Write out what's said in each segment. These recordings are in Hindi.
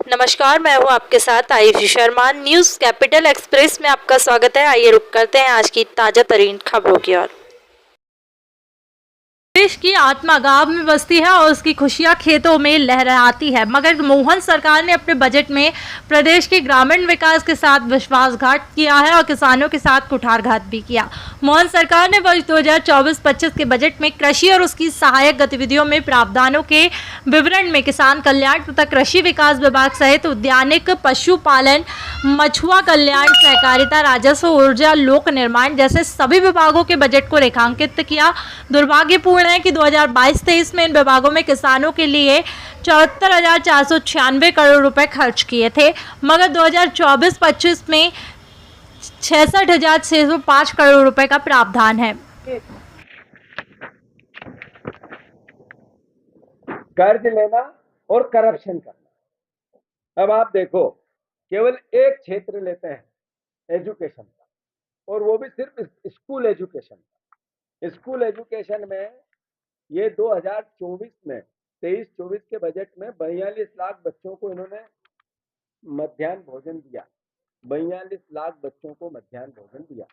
नमस्कार, मैं हूं आपके साथ Ayushi Sharma. News capital express में आपका स्वागत है। आइए रुक करते हैं आज की ताज़ा तरीन खबरों की ओर। देश की आत्मा गांव में बसती है और उसकी खुशियां खेतों में लहराती है, मगर मोहन सरकार ने अपने बजट में प्रदेश के ग्रामीण विकास के साथ विश्वासघात किया है और किसानों के साथ कुठारघात भी किया। मोहन सरकार ने वर्ष 2024-25 के बजट में कृषि और उसकी सहायक गतिविधियों में प्रावधानों के विवरण में किसान कल्याण तथा कृषि विकास विभाग सहित उद्यानिक, पशुपालन, मछुआ कल्याण, सहकारिता, राजस्व, ऊर्जा, लोक निर्माण जैसे सभी विभागों के बजट को रेखांकित किया। दुर्भाग्यपूर्ण है कि 2022-23 में इन विभागों में किसानों के लिए 74,496 करोड़ रुपए खर्च किए थे, मगर 2024-25 में 66,605 करोड़ रुपए का प्रावधान है। कर्ज लेना और करप्शन करना। अब आप देखो, केवल एक क्षेत्र लेते हैं एजुकेशन का, और वो भी सिर्फ स्कूल एजुकेशन का। स्कूल एजुकेशन में ये 2024 में 23-24 के बजट में 42 लाख बच्चों को इन्होंने मध्याह्न भोजन दिया। 42 लाख बच्चों को मध्याह्न भोजन दिया।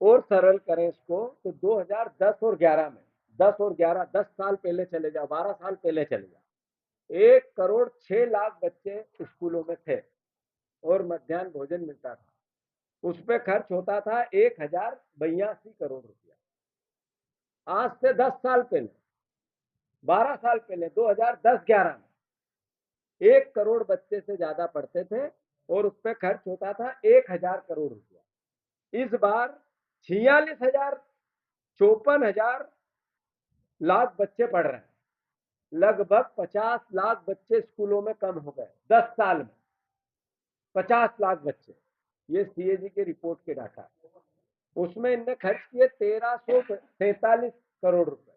और सरल करें इसको तो 2010 और 11 में 10 और 11 10 साल पहले चले जाओ, 12 साल पहले चले जाओ, 1,06,00,000 बच्चे स्कूलों में थे और मध्याह्न भोजन मिलता था। उस पर खर्च होता था 1,082 करोड़ रुपया। आज से 10 साल पहले, 12 साल पहले 2010-11 में 1 करोड़ बच्चे से ज्यादा पढ़ते थे और उस पर खर्च होता था 1,000 करोड़ रुपया। इस बार 46,000 54,000 लाख बच्चे पढ़ रहे हैं। लगभग 50 लाख बच्चे स्कूलों में कम हो गए 10 साल में। 50 लाख बच्चे, ये सीएजी के रिपोर्ट के डाटा। उसमें इनने खर्च किए 1,343 करोड़ रुपए,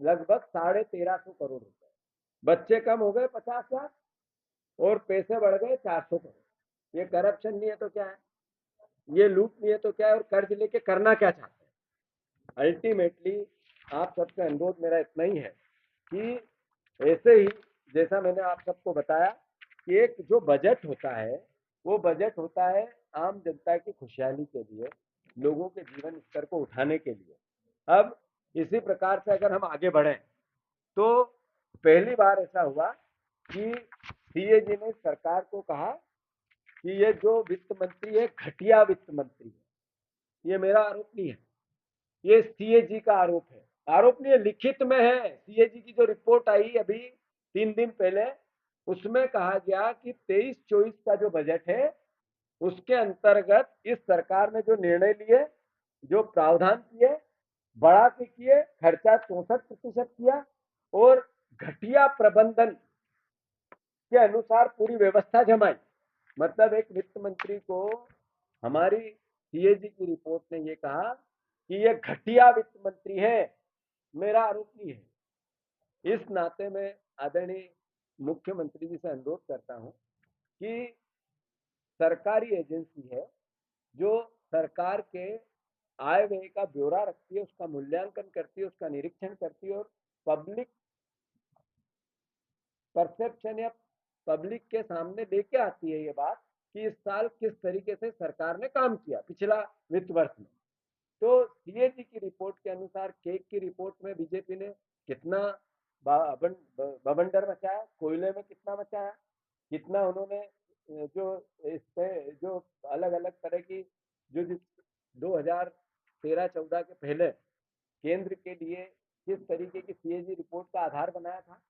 लगभग 1,350 करोड़ रुपए। बच्चे कम हो गए 50 लाख और पैसे बढ़ गए 400 करोड़। ये करप्शन नहीं है तो क्या है? ये लूट नहीं है तो क्या है? और कर्ज लेके करना क्या चाहते हैं? अल्टीमेटली आप सबसे अनुरोध मेरा इतना ही है कि ऐसे ही जैसा मैंने आप सबको बताया कि एक जो बजट होता है वो बजट होता है आम जनता की खुशहाली के लिए, लोगों के जीवन स्तर को उठाने के लिए। अब इसी प्रकार से अगर हम आगे बढ़ें तो पहली बार ऐसा हुआ कि सीएजी ने सरकार को कहा कि ये जो वित्त मंत्री है घटिया वित्त मंत्री है। ये मेरा आरोप नहीं है, ये सीएजी का आरोप है। आरोप नहीं है, लिखित में है। सीएजी की जो रिपोर्ट आई अभी 3 दिन पहले, उसमें कहा गया कि 23-24 का जो बजट है उसके अंतर्गत इस सरकार ने जो निर्णय लिए, जो प्रावधान किए, बढ़ा के किए, खर्चा 64% किया और घटिया प्रबंधन के अनुसार पूरी व्यवस्था जमाई। मतलब एक वित्त मंत्री को हमारी सीएजी की रिपोर्ट ने ये कहा कि ये घटिया वित्त मंत्री है। मेरा आरोप नहीं है। इस नाते में आदरणीय मुख्यमंत्री जी से अनुरोध करता हूं कि सरकारी एजेंसी है जो सरकार के आय व्यय का ब्यौरा रखती है, उसका मूल्यांकन करती है, उसका निरीक्षण करती है और पब्लिक परसेप्शन या पब्लिक के सामने लेके आती है ये बात कि इस साल किस तरीके से सरकार ने काम किया पिछला वित्त वर्ष में। तो सीएजी की रिपोर्ट के अनुसार, केक की रिपोर्ट में बीजेपी ने कितना बवंडर मचाया, कोयले में कितना मचाया, कितना उन्होंने जो इस पे जो अलग अलग तरह की जो 2013-14 के पहले केंद्र के लिए किस तरीके की सीएजी रिपोर्ट का आधार बनाया था,